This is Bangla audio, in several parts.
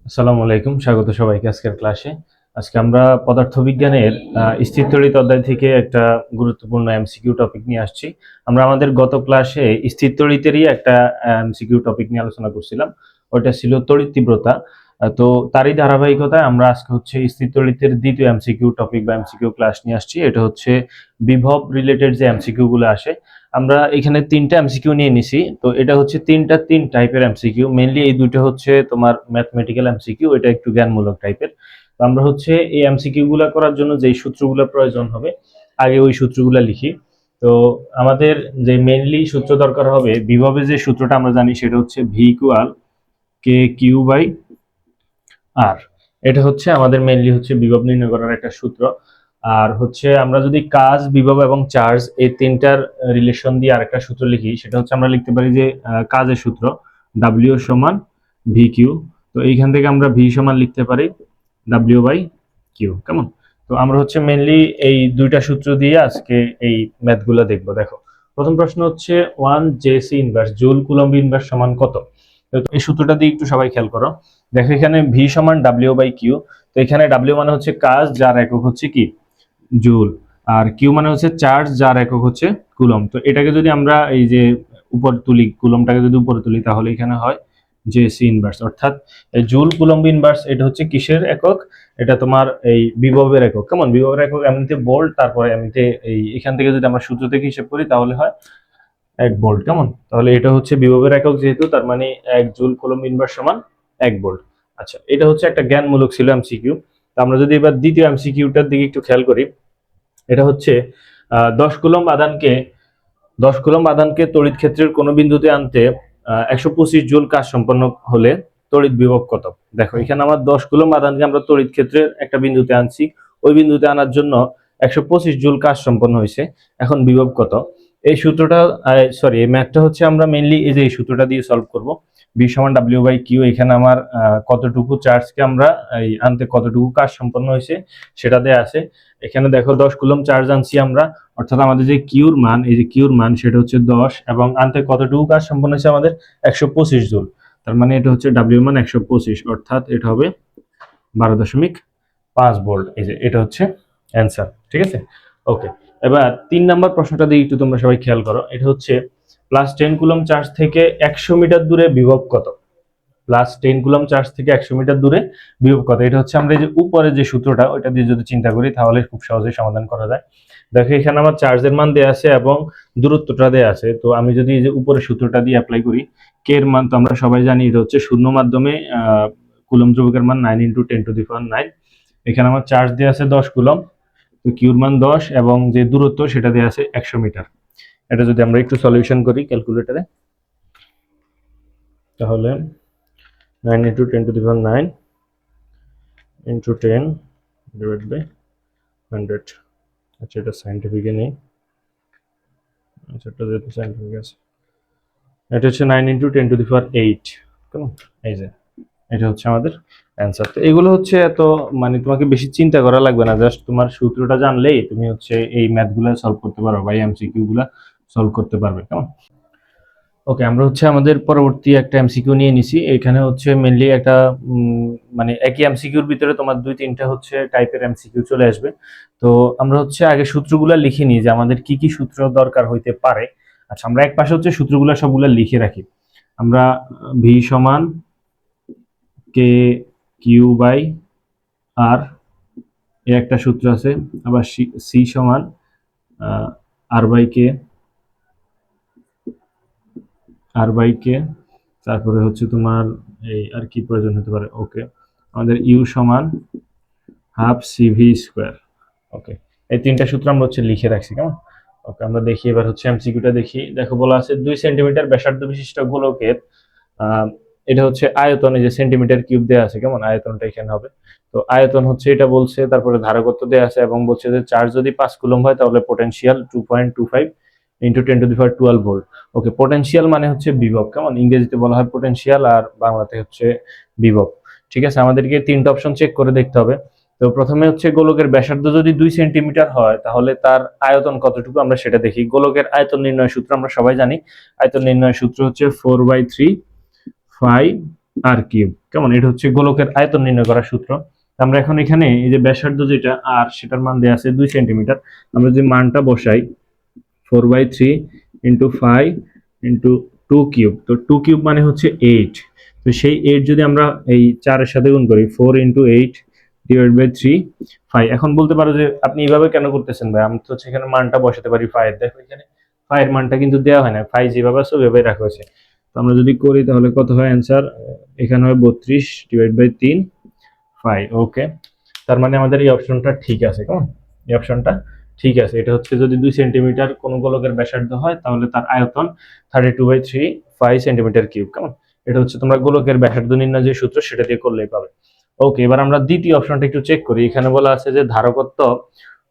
আসসালামু আলাইকুম, স্বাগত সবাইকে আজকের ক্লাসে। আজকে আমরা পদার্থবিজ্ঞানের স্থিরতড়িৎ অধ্যায় থেকে একটা গুরুত্বপূর্ণ এমসিকিউ টপিক নিয়ে আসছি। আমরা আমাদের গত ক্লাসে স্থিরতড়িতেরই একটা এমসিকিউ টপিক নিয়ে আলোচনা করছিলাম, ওটা ছিল তড়িৎ তীব্রতা। তো তারই ধারাবাহিকতায় আমরা আজকে হচ্ছে স্থিরতড়িতের দ্বিতীয় এমসিকিউ টপিক বা এমসিকিউ ক্লাস নিয়ে আসছি। এটা হচ্ছে বিভব রিলেটেড যে এমসিকিউ গুলো আসে। আমরা এখানে তিনটা এমসিকিউ নিয়ে নিছি। তো এটা হচ্ছে তিন টাইপের এমসিকিউ। মেইনলি এই দুটো হচ্ছে তোমার ম্যাথমেটিক্যাল এমসিকিউ, এটা একটু জ্ঞানমূলক টাইপের। তো আমরা হচ্ছে এই এমসিকিউ গুলা করার জন্য যেই সূত্রগুলো প্রয়োজন হবে, আগে ওই সূত্রগুলো লিখি। তো আমাদের যে মেইনলি সূত্র দরকার হবে, বিভবের যে সূত্রটা আমরা জানি সেটা হচ্ছে V equal k q by r. এটা হচ্ছে আমাদের মেইনলি হচ্ছে বিভব নির্ণয় করার একটা সূত্র। আর হচ্ছে আমরা যদি কাজ, বিভব এবং চার্জ এই তিনটার রিলেশন দিয়ে আরেকটা সূত্র লিখি, সেটা হচ্ছে আমরা লিখতে পারি যে কাজের সূত্র ডাব্লিউ সমান ভি কিউ। তো এইখান থেকে আমরা ভি সমান লিখতে পারি ডাব্লিউ বাই কিউ। কেমন? তো আমরা হচ্ছে মেইনলি এই দুইটা সূত্র দিয়ে আজকে এই ম্যাথগুলো দেখবো। দেখো, প্রথম প্রশ্ন হচ্ছে 1 JC inverse joule coulomb inverse সমান কত। তো এই সূত্রটা দিয়ে একটু সবাই খেয়াল করো। দেখো এখানে ভি সমান ডাব্লিউ বাই কিউ। তো এখানে ডাব্লিউ মানে হচ্ছে কাজ, যার একক হচ্ছে কি জুল। আর কিউ মানে হচ্ছে চার্জ, যার একক হচ্ছে কুলম। তো এটাকে যদি আমরা এই যে উপর তুলি, কুলমটাকে যদি উপরে তুলি, তাহলে এখানে হয় জেসি ইনভার্স, অর্থাৎ জুল কুলম্ব ইনভার্স। এটা হচ্ছে কিসের একক? এটা তোমার এই বিভবের একক। কেমন? বিভবের একক এমনিতে ভোল্ট, তারপরে এমনিতে এই এখান থেকে যদি আমরা সূত্র থেকে হিসেব করি তাহলে হয় 1 ভোল্ট। কেমন? তাহলে এটা হচ্ছে বিভবের একক যেহেতু, তার মানে 1 জুল কুলম্ব ইনভার্স সমান 1 ভোল্ট। আচ্ছা, এটা হচ্ছে একটা জ্ঞানমূলক ছিল এমসিকিউ। তো আমরা যদি এবার দ্বিতীয় এমসিকিউটার দিকে একটু খেয়াল করি, এটা হচ্ছে 10 কুলম্ব আধানকে তড়িৎ ক্ষেত্রের কোনো বিন্দুতে আনতে 125 জুল কাজ সম্পন্ন হলে তড়িৎ বিভব কত। দেখো এখানে আমার 10 কুলম্ব আধানকে আমরা তড়িৎ ক্ষেত্রের একটা বিন্দুতে আনছি, ওই বিন্দুতে আনার জন্য 125 জুল কাজ সম্পন্ন হয়েছে। এখন বিভব কত? এই সূত্রটা, সরি, এই ম্যাথটা হচ্ছে আমরা মেইনলি এই যে এই সূত্রটা দিয়ে সলভ করব। বি সমান ডাব্লিউ বাই কিউ। এখানে আমার কতটুকু চার্জকে আমরা এই আনতে কতটুকু কাজ সম্পন্ন হয়েছে সেটা দেয়া আছে। এখানে দেখো 10 কুলম্ব চার্জ আনছি আমরা, অর্থাৎ আমাদের যে কিউর মান, এই যে কিউর মান সেটা হচ্ছে 10, এবং আনতে কতটুকু কাজ সম্পন্ন হয়েছে আমাদের 125 জুল। তার মানে এটা হচ্ছে ডাব্লিউ মান 125, অর্থাৎ এটা হবে 12.5 ভোল্ট। এই যে এটা হচ্ছে অ্যান্সার। ঠিক আছে, ওকে। এবার 3 নাম্বার প্রশ্নটা দিয়ে একটু তোমরা সবাই খেয়াল করো। এটা হচ্ছে +10 কুলম্ব চার্জ থেকে 100 মিটার দূরে বিভব কত। +10 কুলম্ব চার্জ থেকে 100 মিটার দূরে বিভব কত। এটা হচ্ছে আমরা এই যে উপরে যে সূত্রটা, ওইটা দিয়ে যদি চিন্তা করি তাহলে খুব সহজেই সমাধান করা যায়। দেখো এখানে আমার চার্জের মান দেয়া আছে এবং দূরত্বটা দেয়া আছে। তো আমি যদি এই যে উপরে সূত্রটা দিয়ে অ্যাপ্লাই করি, কে এর মান তো আমরা সবাই জানি, এটা হচ্ছে শূন্য মাধ্যমে কুলম্ব ধ্রুবকের মান 9 × 10⁻⁹। এখানে আমার চার্জ দেয়া আছে 10 কুলম্ব, তো কিউর মান 10 এবং যে দূরত্ব সেটা দেয়া আছে 100 মিটার। এটা যদি আমরা একটু সলিউশন করি ক্যালকুলেটরে, তাহলে 9 × 10⁻⁹ into 10 divided by 100। আচ্ছা, এটা সাইন্টিফিকে নেই। আচ্ছা, এটা যেহেতু সাইন্টিফিক আছে, এটা হচ্ছে 9 × 10⁸। কেমন? এই যে এটা হচ্ছে আমাদের অ্যান্সার। তো এগুলো হচ্ছে এত মানে তোমাকে বেশি চিন্তা করা লাগবে না, জাস্ট তোমার সূত্রটা জানলেই তুমি হচ্ছে এই ম্যাথগুলো সলভ করতে পারো বা এমসিকিউ গুলা সলভ করতে পারবে। কেমন? ওকে, আমরা হচ্ছে আমাদের পরবর্তী একটা এমসিকিউ নিয়ে নিছি। এখানে হচ্ছে মেনলি একটা মানে একই এমসিকিউর ভিতরে তোমার 2-3টা হচ্ছে টাইপের এমসিকিউ চলে আসবে। তো আমরা হচ্ছে আগে সূত্রগুলা লিখে নিই যে আমাদের কি কি সূত্র দরকার হইতে পারে। আচ্ছা, আমরা এক পাশে হচ্ছে সূত্রগুলা সবগুলা লিখে রাখি। আমরা ভি সমান কে কিউ বাই আর, এর একটা সূত্র আছে। আবার সি সমান আর বাই কে, তারপরে হচ্ছে তোমার এই আর কি প্রয়োজন হতে পারে। ওকে, আমাদের ইউ সমান হাফ সিভি স্কোয়ার। ওকে, এই 3টা সূত্র আমরা হচ্ছে লিখে রাখছি। কেমন? ওকে, আমরা দেখি এবার হচ্ছে এমসিকিউটা দেখি। দেখো বলা আছে 2 সেন্টিমিটার ব্যাসার্ধ বিশিষ্ট গোলকের এটা হচ্ছে আয়তন, এই যে সেন্টিমিটার কিউব দেওয়া আছে। কেমন? আয়তনটা এখানে হবে। তো আয়তন হচ্ছে এটা বলছে, তারপরে ধারকত্ব দেওয়া আছে এবং বলছে যে চার্জ যদি 5 কুলম্ব হয় তাহলে পোটেনশিয়াল 2.25 × 10⁻12 ভোল্ট। ওকে, পোটেনশিয়াল মানে হচ্ছে বিভব। কেমন? ইংরেজিতে বলা হয় পোটেনশিয়াল আর বাংলাতে হচ্ছে বিভব। ঠিক আছে, আমাদেরকে 3টা অপশন চেক করে দেখতে হবে। তো প্রথমে হচ্ছে গোলকের ব্যাসার্ধ যদি 2 সেন্টিমিটার হয় তাহলে তার আয়তন কতটুকু আমরা সেটা দেখি। গোলকের আয়তন নির্ণয় সূত্র আমরা সবাই জানি। আয়তন নির্ণয় সূত্র হচ্ছে 4/3 5 আর কিউব। কেমন? এটা হচ্ছে গোলকের আয়তন নির্ণয় করার সূত্র। আমরা এখন এখানে এই যে ব্যাসার্ধ যেটা আর সেটার মান দেওয়া আছে 2 সেন্টিমিটার। আমরা যে মানটা বসাই 4/3 ইন্টু 5 ইন্টু 2 কিউব, তো 2 কিউব মানে হচ্ছে 8। তো সেই 8 যদি আমরা এই 4 এর সাথে গুণ করি 4 ইন্টু 8 ডিভাইড বাই 3 5। এখন বলতে পারো যে আপনি এইভাবে কেন করতেছেন ভাই? আমি তো সেখানে মানটা বসাতে পারি 5 এর। দেখো এখানে 5 এর মানটা কিন্তু দেওয়া হয় না, 5 যেভাবে আছে ওইভাবেই রাখা হয়েছে। তো আমরা যদি করি তাহলে কত হয় অ্যান্সার? এখানে হয় 32 ডিভাইড বাই 3 5। ওকে, তার মানে আমাদের এই অপশনটা ঠিক আছে। কেমন? এই অপশনটা ঠিক আছে। এটা হচ্ছে যদি 2 সেন্টিমিটার কোন গোলকের ব্যাসার্ধ হয় তাহলে তার আয়তন 32/3 5 সেন্টিমিটার কিউব। কেমন? এটা হচ্ছে তোমরা গোলকের ব্যাসার্ধ নির্ণয় যে সূত্র সেটা দিয়ে করলেই পাবে। ওকে, এবার আমরা দ্বিতীয় অপশনটা একটু চেক করি। এখানে বলা আছে যে ধারকত্ব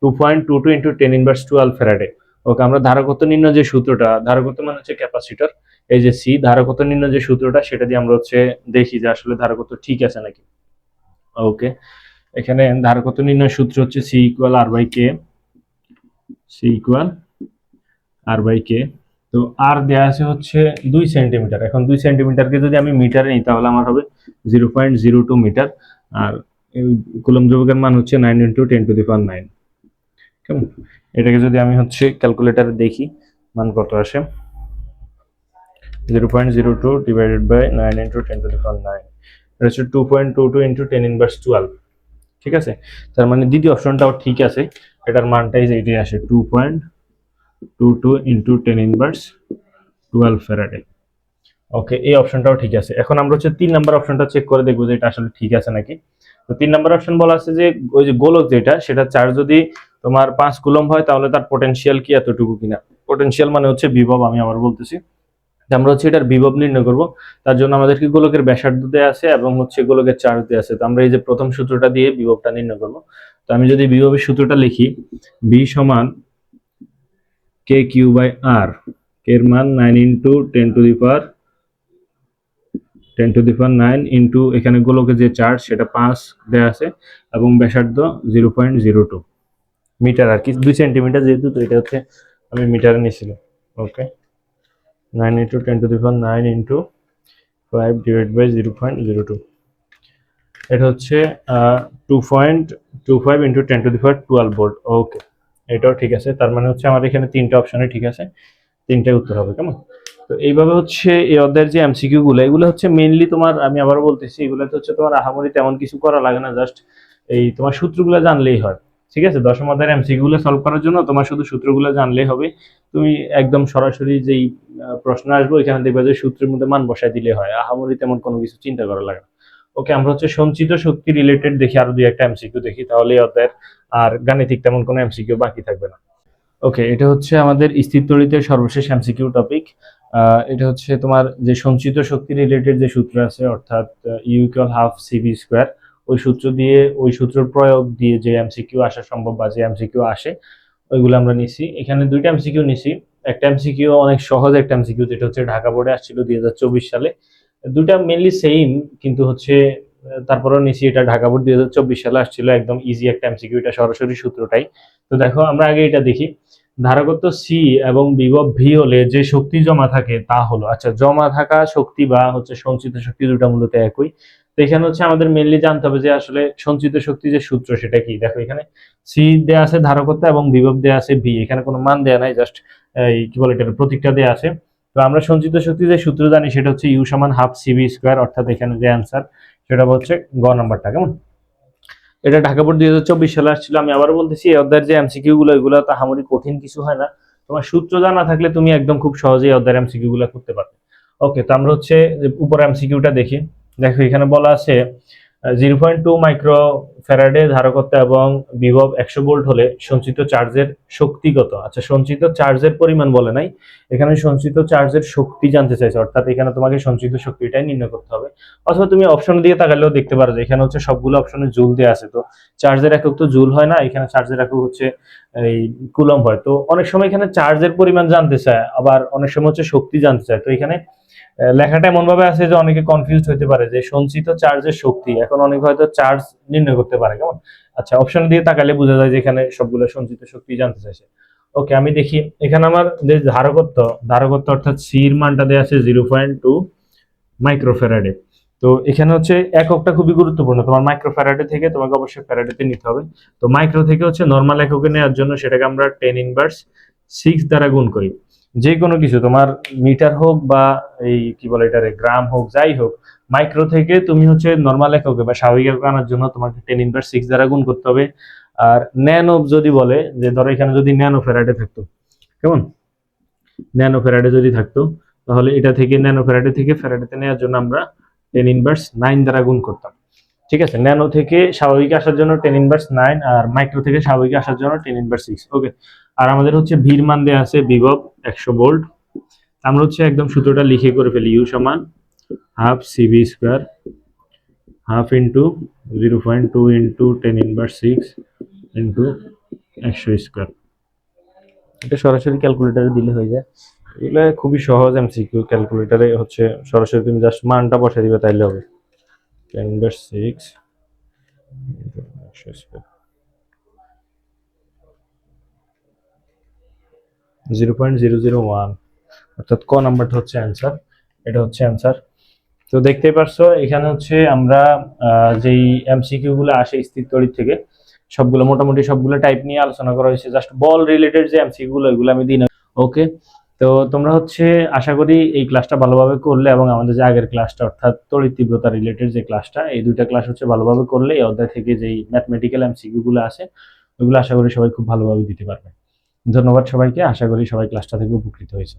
2.22 ইন্টু 10 ইনভার্স 12 ফ্যারাডে। ওকে, আমরা ধারকত্ব নির্ণয় যে সূত্রটা, ধারকত্ব মানে হচ্ছে ক্যাপাসিটর, এই যে সি, ধারকত্ব নির্ণয় যে সূত্রটা সেটা দিয়ে আমরা হচ্ছে দেখি যে আসলে ধারকত্ব ঠিক আছে নাকি। ওকে, এখানে ধারকত্ব নির্ণয় সূত্র হচ্ছে C equal r by k, C equal r by k. তো আর দেওয়া আছে হচ্ছে 2 সেন্টিমিটার। এখন 2 সেন্টিমিটারকে যদি আমি মিটারে নিই তাহলে আমার হবে 0.02 মিটার। আর কুলম্ব ধ্রুবকের মান হচ্ছে 9 ইন্টু 10⁹। কেমন? এটাকে যদি আমি হচ্ছে ক্যালকুলেটারে দেখি মান কত আসে, 0.02 ডিভাইডেড বাই 9 ইন্টু 10⁹। এটা হচ্ছে 2.22 ইন্টু 10 ইনভার্স 12। ঠিক আছে, তার মানে দ্বিতীয় অপশনটাও ঠিক আছে। এটার মানটাই যে এটাই আসে 2.22 ইন্টু 10 ইনভার্স 12 ফ্যারাডে। ওকে, এই অপশনটাও ঠিক আছে। এখন আমরা হচ্ছে 3 নাম্বার অপশনটা চেক করে দেখবো যে এটা আসলে ঠিক আছে নাকি। তো 3 নাম্বার অপশন বলা আছে যে ওই যে গোলক যেটা, সেটা চার্জ যদি তোমার 5 কুলম্ব হয় তাহলে তার পোটেনশিয়াল কি এতটুকু কিনা। পোটেনশিয়াল মানে হচ্ছে বিভব, আমি আবার বলতেছি। আমরা হচ্ছে এটার বিভব নির্ণয় করব। তার জন্য আমাদেরকে গোলকের ব্যাসার্ধ দেওয়া আছে এবং হচ্ছে গোলকের চার্জ দেওয়া আছে। তো আমরা এই যে প্রথম সূত্রটা দিয়ে বিভবটা নির্ণয় করব। তো আমি যদি বিভবের সূত্রটা লিখি, বি সমান কে কিউ বাই আর, এর মান 9 ইন্টু 10⁹ ইন্টু এখানে গোলকের যে চার্জ সেটা 5 দেওয়া আছে এবং ব্যাসার্ধ 0.02 মিটার আর কি, 2 সেন্টিমিটার যেহেতু, তো এটা হচ্ছে আমি মিটারে নিয়েছিলাম। ওকে, 9 ইন্টু 10⁹ ইন্টু 5 ডিভাইড বাই 0.02। এটা হচ্ছে 2.25 ইন্টু 10⁻12 ভোল্ট। ওকে, এটাও ঠিক আছে। তার মানে হচ্ছে আমার এখানে 3টা অপশনে ঠিক আছে, 3টাই উত্তর হবে। কেমন? তো এইভাবে হচ্ছে এই অধ্যায়ের যে এমসিকিউ গুলো, এগুলো হচ্ছে মেইনলি তোমার, আমি আবারও বলতেছি, এগুলোতে হচ্ছে তোমার আহামরি তেমন কিছু করা লাগে না, জাস্ট এই তোমার সূত্রগুলো জানলেই হয়। ঠিক আছে, দশম অধ্যায়ের এমসিকিউ গুলো সলভ করার জন্য তোমার শুধু সূত্রগুলো জানলেই হবে। তুমি একদম সরাসরি যেই প্রশ্ন আসবে ওইখানে দেখবে যে সূত্রের মধ্যে মান বসায় দিলে হয়, আহামরি তেমন কোনো কিছু চিন্তা করা লাগে না। ওকে, আমরা হচ্ছে সঞ্চিত শক্তি রিলেটেড দেখি আরো 2-1টা এমসিকিউ দেখি, তাহলে এই অধ্যায়ের আর গাণিতিক তেমন কোনো এমসিকিউ বাকি থাকবে না। ওকে, এটা হচ্ছে আমাদের স্থির তড়িতের সর্বশেষ এমসিকিউ টপিক। এটা হচ্ছে তোমার যে সঞ্চিত শক্তি রিলেটেড যে সূত্র আছে, অর্থাৎ U equal half CV square, ওই সূত্র দিয়ে, ওই সূত্রের প্রয়োগ দিয়ে যে এমসিকিউ আসা সম্ভব বা যে এমসিকিউ আসে ওইগুলো আমরা নিছি। এখানে 2টা এমসিকিউ নিছি। একটা এমসিকিউ অনেক সহজ একটা এমসিকিউ, যেটা হচ্ছে ঢাকা বোর্ডে আসছিল 2024 সালে। 2টা মেনলি সেম, কিন্তু হচ্ছে তারপরেও নিছি, এটা ঢাকা বোর্ড 2024 সালে আসছিল, একদম ইজি একটা এমসিকিউ, এটা সরাসরি সূত্রটাই। তো দেখো আমরা আগে এটা দেখি। ধারকত্ব সি এবং বিভব ভি হলে যে শক্তি জমা থাকে তা হলো, আচ্ছা, জমা থাকা শক্তি বা হচ্ছে সঞ্চিত শক্তি দুটা মূলত একই। তো এখানে হচ্ছে আমাদের মেনলি জানতে হবে যে আসলে সঞ্চিত শক্তি যে সূত্র সেটা কি। দেখো এখানে সি দেয়া আছে ধারকত্ব এবং বিভব দেয়া আছে ভি, এখানে কোনো মান দেয়া নাই, জাস্ট এই কি বলে এটার প্রতীকটা দেয়া আছে। তো আমরা সঞ্চিত শক্তি যে সূত্র জানি সেটা হচ্ছে ইউ সমান হাফ সিভি স্কোয়ার, অর্থাৎ এখানে যে অ্যান্সার সেটা হচ্ছে গ নাম্বারটা। কেমন? এটা ঢাকা বোর্ড 2024 সালে আসছিল। আমি আবারও বলতেছি, এই অধ্যায়ের যে এমসিকিউ গুলো এগুলো তো হামারি কঠিন কিছু হয় না। তোমার সূত্র জানা থাকলে তুমি একদম খুব সহজেই অধ্যায়ের এমসিকিউ গুলো করতে পারবে। ওকে, তো আমরা হচ্ছে উপর এমসিকিউটা দেখি। দেখো এখানে বলা আছে 0.2 মাইক্রো ফ্যারাডে ধারকত্ব এবং বিভব 100 ভোল্ট হলে সঞ্চিত চার্জের শক্তি কত। আচ্ছা, সঞ্চিত চার্জের পরিমাণ বলে নাই, এখানে সঞ্চিত চার্জের শক্তি জানতে চাইছে, অর্থাৎ এখানে তোমাকে সঞ্চিত শক্তিটাই নির্ণয় করতে হবে। অথবা তুমি অপশন দিয়ে তাকালেও দেখতে পারো যে এখানে হচ্ছে সবগুলো অপশনে জুল দেওয়া আছে। তো চার্জের একক তো জুল হয় না, এখানে চার্জের একক হচ্ছে এই কুলম্ব হয়। তো অনেক সময় এখানে চার্জের পরিমাণ জানতে চায়, আবার অনেক সময় হচ্ছে শক্তি জানতে চায়। তো এখানে লেখাটা এমন ভাবে আছে যে অনেকে কনফিউজড হতে পারে যে সঞ্চিত চার্জের শক্তি, এখন অনেকে হয়তো চার্জ নির্ণয় করতে পারে। কেমন? আচ্ছা, অপশন দিয়ে তাকালে বোঝা যায় যে এখানে সবগুলো সঞ্চিত শক্তি জানতে চাইছে। ওকে, আমি দেখি এখানে আমার যে ধারকত্ব, ধারকত্ব অর্থাৎ সির মানটা দেওয়া আছে 0.2 মাইক্রোফ্যারাডে। তো এখানে হচ্ছে এককটা খুবই গুরুত্বপূর্ণ, তোমার মাইক্রো ফ্যারাডে থেকে তোমাকে অবশ্যই ফ্যারাডেতে নিতে হবে। তো মাইক্রো থেকে হচ্ছে নর্মাল এককে নেওয়ার জন্য সেটাকে আমরা 10⁻6 দ্বারা গুণ করি। যে কোনো কিছু তোমার মিটার হোক বা এই কি বলে এটারে গ্রাম হোক যাই হোক, মাইক্রো থেকে তুমি হচ্ছে নর্মাল এককে বা স্বাভাবিক একক আনার জন্য তোমাকে 10⁻6 দ্বারা গুণ করতে হবে। আর ন্যানো যদি বলে, যে ধরো এখানে যদি ন্যানো ফ্যারাডে থাকতো, কেমন, ন্যানো ফ্যারাডে যদি থাকতো, তাহলে এটা থেকে ন্যানো ফ্যারাডে থেকে ফ্যারাডেতে নেওয়ার জন্য আমরা 10⁻9 দ্বারা গুণ করতাম। ঠিক আছে, ন্যানো থেকে স্বাভাবিক আসার জন্য 10⁻9, আর মাইক্রো থেকে স্বাভাবিক আসার জন্য 10⁻6। ওকে, আর আমাদের হচ্ছে ভির মান দেওয়া আছে বিভব 100 ভোল্ট। আমরা হচ্ছে একদম সূত্রটা লিখে করে ফেলি, ইউ সমান half CV square, half into 0.2 into 10⁻6 into 100 square. এটা সরাসরি ক্যালকুলেটারে দিলে হয়ে যায়। এগুলো খুবই সহজ এমসিকিউ, ক্যালকুলেটারে হচ্ছে সরাসরি তুমি জাস্ট মানটা বসে দিবে তাইলে হবে। 10⁻6 100 স্কোয়ার, 0.001, অর্থাৎ ক নাম্বারটা হচ্ছে অ্যান্সার। এটা হচ্ছে অ্যান্সার। তো দেখতেই পারছো এখানে হচ্ছে আমরা যেই এমসিকিউ গুলো আসে স্থির তড়িৎ থেকে, সবগুলো মোটামুটি সবগুলো টাইপ নিয়ে আলোচনা করা হয়েছে। জাস্ট বল রিলেটেড যে এমসিকিউ গুলো এগুলো আমি দিই না। ওকে, তো তোমরা হচ্ছে আশা করি এই ক্লাসটা ভালোভাবে করলে, এবং আমাদের যে আগের ক্লাসটা অর্থাৎ তড়িৎ তীব্রতা রিলেটেড যে ক্লাসটা, এই দুইটা ক্লাস হচ্ছে ভালোভাবে করলে এই অধ্যায় থেকে যেই ম্যাথমেটিক্যাল এমসিকিউ গুলো আসে ওইগুলো আশা করি সবাই খুব ভালোভাবে দিতে পারবে। ধন্যবাদ সবাইকে, আশা করি সবাই ক্লাসটা থেকে উপকৃত হয়েছে।